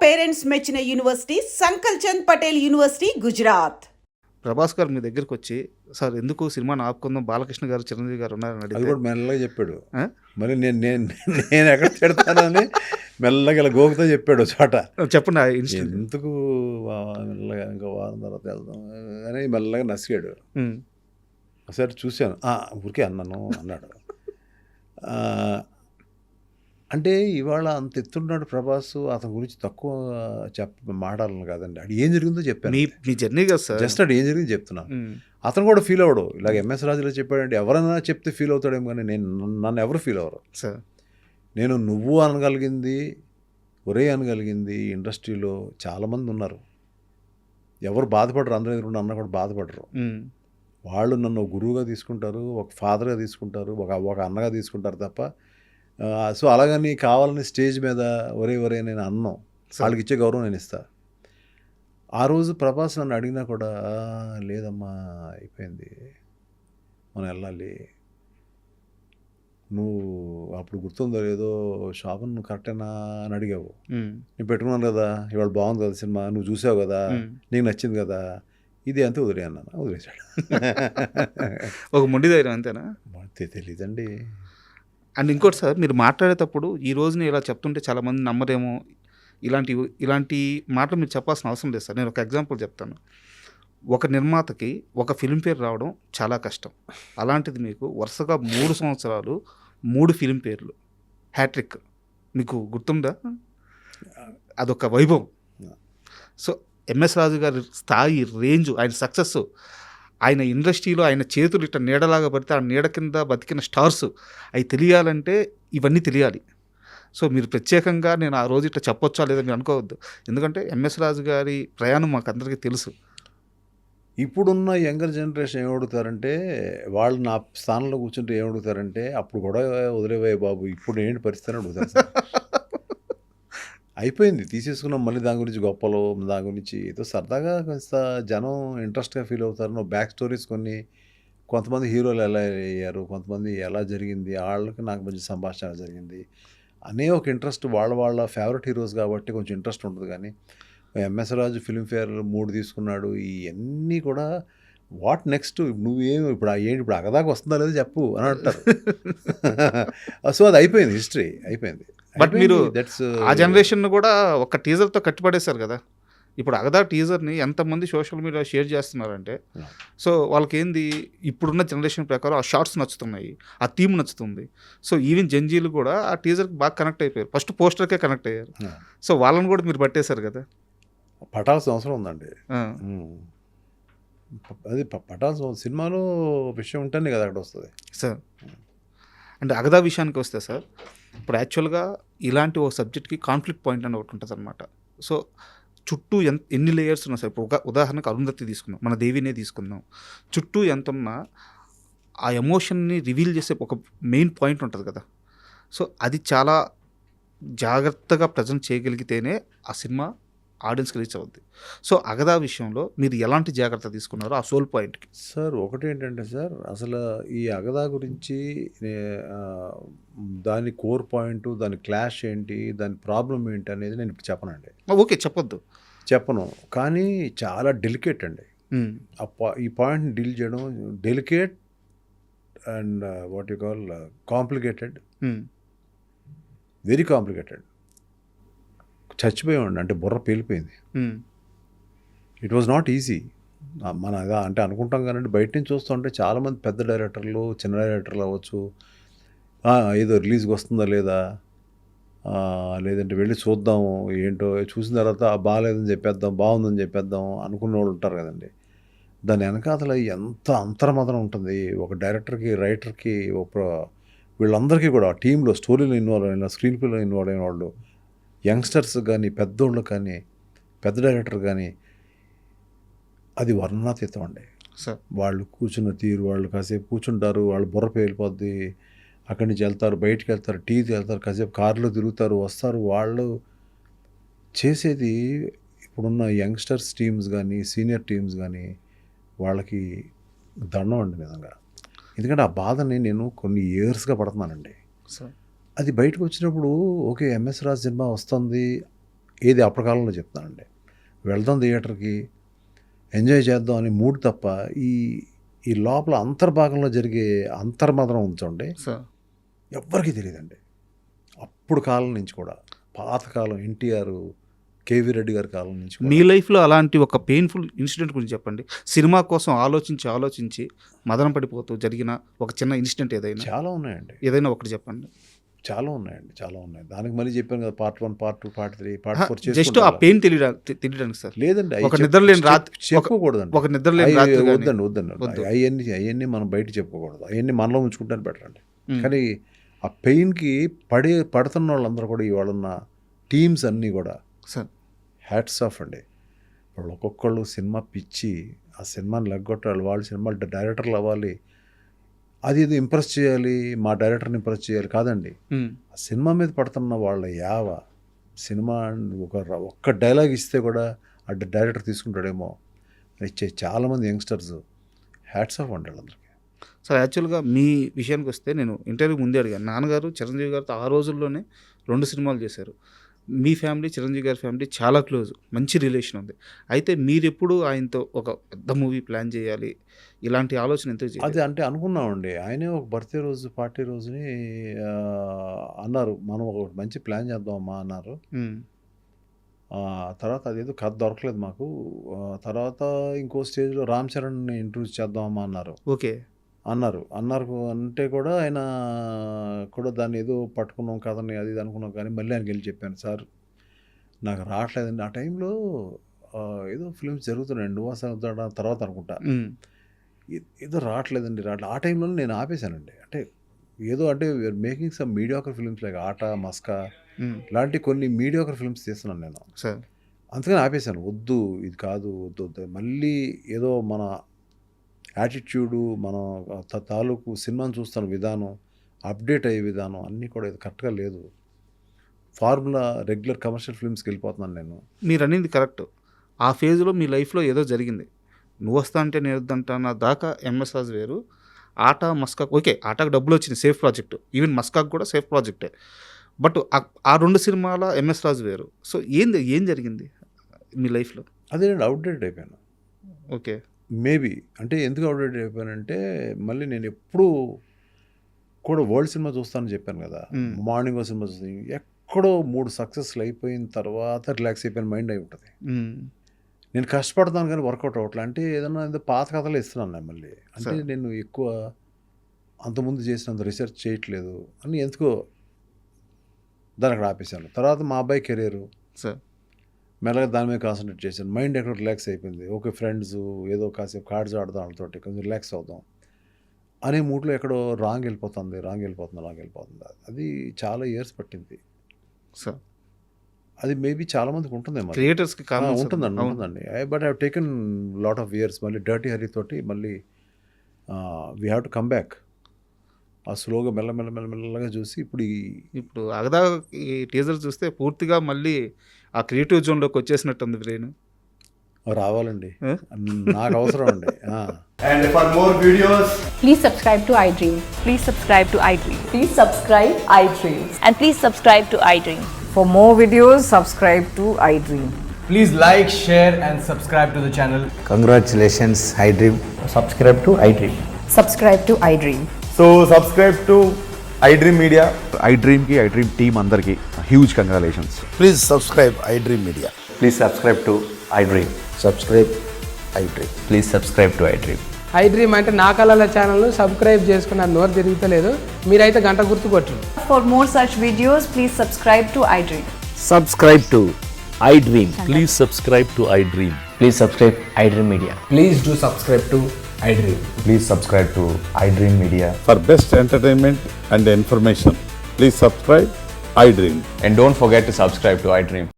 Parents మెచ్చిన university సంకల్ Chand Patel university, Gujarat. Prabhas గారు మీ దగ్గరికి వచ్చి, సార్ ఎందుకు సినిమాని ఆపుకుందాం, బాలకృష్ణ గారు, చిరంజీవి గారు ఉన్నారని అది అడిగితే కూడా మెల్లగా చెప్పాడు. మరి నేను ఎక్కడ తిడతానని మెల్లగా ఇలా గోకుతో చెప్పాడు చోట. చెప్పండి ఆ ఇన్సిడెంట్. ఎందుకు మెల్లగా ఇంకా వారం తర్వాత వెళ్దాం అని మెల్లగా నసిగాడు. ఒకసారి చూశాను, ఊరికే అన్నాడు. అంటే ఇవాళ అంత ఎత్తున్నాడు ప్రభాస్, అతని గురించి తక్కువ మాట్లాడాలను కాదండి. అది ఏం జరిగిందో చెప్పాను. మీ జర్నీ కదా సార్, జస్ట్ అది ఏం జరిగింది చెప్తున్నాను. అతను కూడా ఫీల్ అవ్వడు. ఇలాగ ఎంఎస్ రాజులో చెప్పాడంటే ఎవరైనా చెప్తే ఫీల్ అవుతాడేమో, కానీ నన్ను ఎవరు ఫీల్ అవ్వరు సార్. నేను నువ్వు అనగలిగింది, ఒరే అనగలిగింది ఇండస్ట్రీలో చాలామంది ఉన్నారు. ఎవరు బాధపడరు, అందరూ ఎదురుకుండా అన్న కూడా బాధపడరు. వాళ్ళు నన్ను ఒక గురువుగా తీసుకుంటారు, ఒక ఫాదర్గా తీసుకుంటారు, ఒక అన్నగా తీసుకుంటారు తప్ప. సో అలాగని కావాలని స్టేజ్ మీద ఒరే నేను అన్నాం, వాళ్ళకి ఇచ్చే గౌరవం నేను ఇస్తా. ఆ రోజు ప్రభాస్ నన్ను అడిగినా కూడా లేదమ్మా అయిపోయింది, మనం వెళ్ళాలి. నువ్వు అప్పుడు గుర్తుందో లేదో షాపును నువ్వు కరెక్టేనా అని అడిగావు. నేను పెట్టుకున్నాను కదా, ఇవాళ బాగుంది కదా సినిమా, నువ్వు చూసావు కదా, నీకు నచ్చింది కదా, ఇది అంతే వదిలే అన్నాను. వదిలేశాడు. ఒక మొండి ధైర్యం అంతేనా? తెలీదండి. అండ్ ఇంకోటి సార్, మీరు మాట్లాడేటప్పుడు ఈ రోజుని ఇలా చెప్తుంటే చాలామంది నమ్మరేమో, ఇలాంటి మాటలు మీరు చెప్పాల్సిన అవసరం లేదు సార్. నేను ఒక ఎగ్జాంపుల్ చెప్తాను. ఒక నిర్మాతకి ఒక ఫిల్మ్ఫేర్ రావడం చాలా కష్టం. అలాంటిది మీకు వరుసగా 3 సంవత్సరాలు 3 ఫిల్మ్ఫేర్లు, హ్యాట్రిక్. మీకు గుర్తుందా? అదొక వైభవం. సో ఎంఎస్ రాజు గారి స్థాయి, రేంజ్, ఆయన సక్సెస్, ఆయన ఇండస్ట్రీలో ఆయన చేతులు ఇట్లా నీడలాగా పడితే ఆ నీడ కింద బతికిన స్టార్స్, అవి తెలియాలంటే ఇవన్నీ తెలియాలి. సో మీరు ప్రత్యేకంగా నేను ఆ రోజు ఇట్లా చెప్పొచ్చా లేదా మీరు అనుకోవద్దు. ఎందుకంటే ఎంఎస్ రాజు గారి ప్రయాణం మాకు అందరికీ తెలుసు. ఇప్పుడున్న యంగర్ జనరేషన్ ఏమడుగుతారంటే, వాళ్ళు నా స్థానంలో కూర్చుంటే ఏమడుగుతారంటే, అప్పుడు కూడా వదిలేవే బాబు, ఇప్పుడు ఏంటి పరిస్థితి అని అడుగుతారు సార్. అయిపోయింది, తీసేసుకున్నాం. మళ్ళీ దాని గురించి గొప్పలు, దాని గురించి ఏదో సరదాగా కొంత జనం ఇంట్రెస్ట్గా ఫీల్ అవుతారు. నువ్వు బ్యాక్ స్టోరీస్ కొంతమంది హీరోలు ఎలా అయ్యారు, కొంతమంది ఎలా జరిగింది, వాళ్ళకి నాకు మంచి సంభాషణ జరిగింది అనే ఒక ఇంట్రెస్ట్, వాళ్ళ ఫేవరెట్ హీరోస్ కాబట్టి కొంచెం ఇంట్రెస్ట్ ఉంటుంది. కానీ ఎంఎస్ రాజు ఫిల్మ్ఫేర్ 3 తీసుకున్నాడు, ఇవన్నీ కూడా వాట్ నెక్స్ట్, నువ్వేమి ఇప్పుడు అగదాకా వస్తుందా లేదా చెప్పు అని అంటారు. సో అది అయిపోయింది, హిస్టరీ అయిపోయింది. బట్ మీరు ఆ జనరేషన్ కూడా ఒక టీజర్తో కట్టిపడేశారు కదా. ఇప్పుడు అగదా టీజర్ని ఎంతమంది సోషల్ మీడియా షేర్ చేస్తున్నారంటే, సో వాళ్ళకి ఏంది, ఇప్పుడున్న జనరేషన్ ప్రకారం ఆ షార్ట్స్ నచ్చుతున్నాయి, ఆ థీమ్ నచ్చుతుంది. సో ఈవెన్ జంజీలు కూడా ఆ టీజర్కి బాగా కనెక్ట్ అయిపోయారు, ఫస్ట్ పోస్టర్కే కనెక్ట్ అయ్యారు. సో వాళ్ళని కూడా మీరు పట్టేశారు కదా. పట్టాల్సిన అవసరం ఉందండి. అది పట్టాల్సిన సినిమాలో విషయం ఉంటేనే కదా అక్కడ వస్తుంది సార్. అంటే అగదా విషయానికి వస్తే సార్, ఇప్పుడు యాక్చువల్గా ఇలాంటి ఒక సబ్జెక్ట్కి కాన్ఫ్లిక్ట్ పాయింట్ అని ఒకటి ఉంటుంది అనమాట. సో చుట్టూ ఎన్ని లేయర్స్ ఉన్నా సార్, ఇప్పుడు ఉదాహరణకు అరుంధతి తీసుకుందాం, మన దేవినే తీసుకుందాం. చుట్టూ ఎంత ఉన్నా ఆ ఎమోషన్ని రివీల్ చేసే ఒక మెయిన్ పాయింట్ ఉంటుంది కదా. సో అది చాలా జాగ్రత్తగా ప్రజెంట్ చేయగలిగితేనే ఆ సినిమా ఆడియన్స్కి రీచ్ అవుద్ది. సో అగదా విషయంలో మీరు ఎలాంటి జాగ్రత్త తీసుకున్నారో ఆ సోల్ పాయింట్కి? సార్ ఒకటి ఏంటంటే సార్, అసలు ఈ అగదా గురించి దాని కోర్ పాయింట్, దాని క్లాష్ ఏంటి, దాని ప్రాబ్లం ఏంటి అనేది నేను ఇప్పుడు చెప్పనండి. ఓకే, చెప్పను, కానీ చాలా డెలికేట్ అండి. ఈ పాయింట్ని డీల్ చేయడం delicate and what you call complicated, very complicated. చచ్చిపోయామండి, అంటే బుర్ర పేలిపోయింది. It was not easy. మన అంటే అనుకుంటాం కానీ బయట నుంచి చూస్తుంటే చాలామంది పెద్ద డైరెక్టర్లు, చిన్న డైరెక్టర్లు అవ్వచ్చు, ఏదో రిలీజ్కి వస్తుందా లేదా, లేదంటే వెళ్ళి చూద్దాము ఏంటో, చూసిన తర్వాత బాగాలేదని చెప్పేద్దాం, బాగుందని చెప్పేద్దాం అనుకునే వాళ్ళు ఉంటారు కదండి. దాని వెనకాతల ఎంత అంతర్మదనం ఉంటుంది. ఒక డైరెక్టర్కి, రైటర్కి, వీళ్ళందరికీ కూడా టీంలో స్టోరీలో ఇన్వాల్వ్ అయిన, స్క్రీన్ ప్లేలో ఇన్వాల్వ్ అయిన వాళ్ళు, యంగ్స్టర్స్ కానీ, పెద్దోళ్ళు కానీ, పెద్ద డైరెక్టర్ కానీ, అది వర్ణనాతీతం అండి. వాళ్ళు కూర్చున్న తీరు, వాళ్ళు కాసేపు కూర్చుంటారు, వాళ్ళు బుర్ర పేలిపోద్ది, అక్కడి నుంచి వెళ్తారు, బయటికి వెళ్తారు, టీకి వెళ్తారు, కాసేపు కారులో తిరుగుతారు, వస్తారు. వాళ్ళు చేసేది ఇప్పుడున్న యంగ్స్టర్స్ టీమ్స్ కానీ, సీనియర్ టీమ్స్ కానీ, వాళ్ళకి దండం అండి నిజంగా. ఎందుకంటే ఆ బాధని నేను కొన్ని ఇయర్స్గా పడుతున్నానండి. అది బయటకు వచ్చినప్పుడు ఓకే ఎంఎస్ రాజ్ సినిమా వస్తుంది ఏది అప్పటి కాలంలో చెప్తానండి. వెళ్దాం థియేటర్కి, ఎంజాయ్ చేద్దాం అని మూడ్ తప్ప ఈ లోపల అంతర్భాగంలో జరిగే అంతర్మదనం ఉంచండి సార్ ఎవ్వరికీ తెలియదండి. అప్పుడు కాలం నుంచి కూడా, పాతకాలం ఎన్టీఆర్, కేవీ రెడ్డి గారి కాలం నుంచి కూడా. మీ లైఫ్లో అలాంటి ఒక పెయిన్ఫుల్ ఇన్సిడెంట్ గురించి చెప్పండి. సినిమా కోసం ఆలోచించి మదన పడిపోతూ జరిగిన ఒక చిన్న ఇన్సిడెంట్ చాలా ఉన్నాయండి, ఏదైనా ఒకటి చెప్పండి. చాలా ఉన్నాయి. దానికి మళ్ళీ చెప్పాను కదా, part 1, part 2, part 3, part 4 just ఆ పెయిన్ తెలియడానికి సార్. లేదండి, ఒక నిద్రలేని రాత్రి చెప్పుకోకూడదండి. ఒక నిద్రలేని రాత్రి వద్దండి. అవన్నీ మనం బయట చెప్పుకోకూడదు. అవన్నీ మనలో ఉంచుకుంటాను బెటర్ అండి. కానీ ఆ పెయిన్కి పడుతున్న వాళ్ళందరూ కూడా ఇవాళన్న టీమ్స్ అన్నీ కూడా సార్ హ్యాట్స్ ఆఫ్ అండి. వాళ్ళు ఒక్కొక్కళ్ళు సినిమా పిచ్చి, ఆ సినిమాని లెగ్గొట్టాలి, వాళ్ళు సినిమాలు డైరెక్టర్లు అవ్వాలి, అది ఇది ఇంప్రెస్ చేయాలి, మా డైరెక్టర్ని ఇంప్రెస్ చేయాలి కాదండి. ఆ సినిమా మీద పడుతున్న వాళ్ళ సినిమా ఒక్క డైలాగ్ ఇస్తే కూడా ఆ డైరెక్టర్ తీసుకుంటాడేమో ఇచ్చే చాలామంది యంగ్స్టర్స్ హ్యాట్స్ ఆఫ్ అండి వాళ్ళందరికీ. సార్ యాక్చువల్గా మీ విషయానికి వస్తే నేను ఇంటర్వ్యూ ముందే అడిగాను. నాన్నగారు చిరంజీవి గారితో ఆ రోజుల్లోనే 2 సినిమాలు చేశారు. మీ ఫ్యామిలీ చిరంజీవి గారి ఫ్యామిలీ చాలా క్లోజ్, మంచి రిలేషన్ ఉంది. అయితే మీరు ఎప్పుడు ఆయనతో ఒక పెద్ద మూవీ ప్లాన్ చేయాలి, ఇలాంటి ఆలోచన ఎందుకు చేయాలి? అది అంటే అనుకున్నామండి. ఆయనే ఒక బర్త్డే రోజు, పార్టీ రోజుని అన్నారు, మనం ఒక మంచి ప్లాన్ చేద్దామమ్మా అన్నారు. తర్వాత అదేదో కథ దొరకలేదు మాకు. తర్వాత ఇంకో స్టేజ్లో రామ్ చరణ్ని ఇంట్రడ్యూస్ చేద్దామమ్మా అన్నారు. ఓకే అన్నారు అంటే కూడా ఆయన కూడా దాన్ని ఏదో పట్టుకున్నాం కథని అది ఇది అనుకున్నాం. కానీ మళ్ళీ ఆయనకి వెళ్ళి చెప్పాను, సార్ నాకు రావట్లేదండి. ఆ టైంలో ఏదో ఫిల్మ్స్ జరుగుతున్నాయండి, నువ్వు తర్వాత అనుకుంటా, ఏదో రావట్లేదండి. ఆ టైంలో నేను ఆపేశానండి. అంటే ఏదో అంటే making some mediocre films like ఆట, మస్కా ఇలాంటి కొన్ని మీడియాకర్ ఫిల్మ్స్ తీస్తున్నాను నేను. అందుకని ఆపేశాను. వద్దు, ఇది కాదు, వద్దు. మళ్ళీ ఏదో మన యాటిట్యూడు, మన తాలూకు సినిమాను చూస్తున్న విధానం, అప్డేట్ అయ్యే విధానం అన్నీ కూడా ఇది కరెక్ట్గా లేదు. ఫార్ములా రెగ్యులర్ కమర్షియల్ ఫిల్మ్స్కి వెళ్ళిపోతున్నాను నేను. మీరు అనేది కరెక్ట్. ఆ ఫేజ్లో మీ లైఫ్లో ఏదో జరిగింది. నువ్వు వస్తా అంటే నేను వద్దంటా దాకా ఎంఎస్ రాజు వేరు, ఆట, మస్కాక్ ఓకే, ఆటకు డబ్బులు వచ్చింది, సేఫ్ ప్రాజెక్ట్. ఈవెన్ మస్కాక్ కూడా సేఫ్ ప్రాజెక్టే. బట్ ఆ 2 సినిమాల ఎంఎస్ రాజు వేరు. సో ఏం జరిగింది మీ లైఫ్లో? అదే నేను అవుట్డేట్ అయిపోయాను. ఓకే, మేబీ అంటే ఎందుకు అవుట్డేట్ అయిపోయానంటే, మళ్ళీ నేను ఎప్పుడూ కూడా వరల్డ్ సినిమా చూస్తానని చెప్పాను కదా, మార్నింగ్ సినిమా చూస్తాను, ఎక్కడో 3 సక్సెస్లు అయిపోయిన తర్వాత రిలాక్స్ అయిపోయిన మైండ్ అయి ఉంటుంది. నేను కష్టపడతాను కానీ వర్కౌట్ అవ్వట్లే. అంటే ఏదన్నా పాత కథలు ఇస్తున్నాను నేను మళ్ళీ. అంటే నేను ఎక్కువ అంతకుముందు చేసినంత రీసెర్చ్ చేయట్లేదు అని ఎందుకో దాని అక్కడ ఆపేశాను. తర్వాత మా అబ్బాయి కెరీరు సార్ మెల్లగా దాని మీద కాన్సన్ట్రేట్ చేశాను. మైండ్ ఎక్కడ రిలాక్స్ అయిపోయింది. ఓకే, ఫ్రెండ్స్ ఏదో కాసేపు కార్డ్స్ ఆడదాం, వాళ్ళతోటి కొంచెం రిలాక్స్ అవుదాం అనే మూడ్లో ఎక్కడో రాంగ్ వెళ్ళిపోతుంది. అది చాలా ఇయర్స్ పట్టింది సార్. అది మేబీ చాలా మందికి ఉంటుందేమో, క్రియేటర్స్కి ఉంటుందండి. But I have taken lot of years. మళ్ళీ డర్టీ హరి తోటి మళ్ళీ we have to come back. ఆ స్లోగా మెల్లగా చూసి ఇప్పుడు అగదా ఈ టీజర్ చూస్తే పూర్తిగా మళ్ళీ ఆ క్రియేటివ్ జోన్లోకి వచ్చేసినట్టుంది బ్రెయిన్. రావాలండి, నాకు అవసరం అండి. And for more videos, please subscribe to iDream. Please subscribe to iDream. Please subscribe iDream. And please subscribe to iDream. For more videos, subscribe to iDream. please like, share and subscribe to the channel. Congratulations, iDream. Subscribe to iDream. Subscribe to iDream. So subscribe to iDream Media. iDream team అందరికి huge congratulations. Please subscribe iDream Media. Please subscribe to iDream. Subscribe iDream. Please subscribe to iDream. iDream అంటే నా కళల ఛానల్ను subscribe చేసుకున్న నోరు తిరుగుతలేదు, మీరైతే గంట గుర్తు కొట్టండి. For more such videos, please subscribe to iDream. Subscribe to iDream. Please subscribe to iDream. Please subscribe iDream Media. Please do subscribe to iDream. Please subscribe to iDream Media. For best entertainment and information, please subscribe iDream. And don't forget to subscribe to iDream.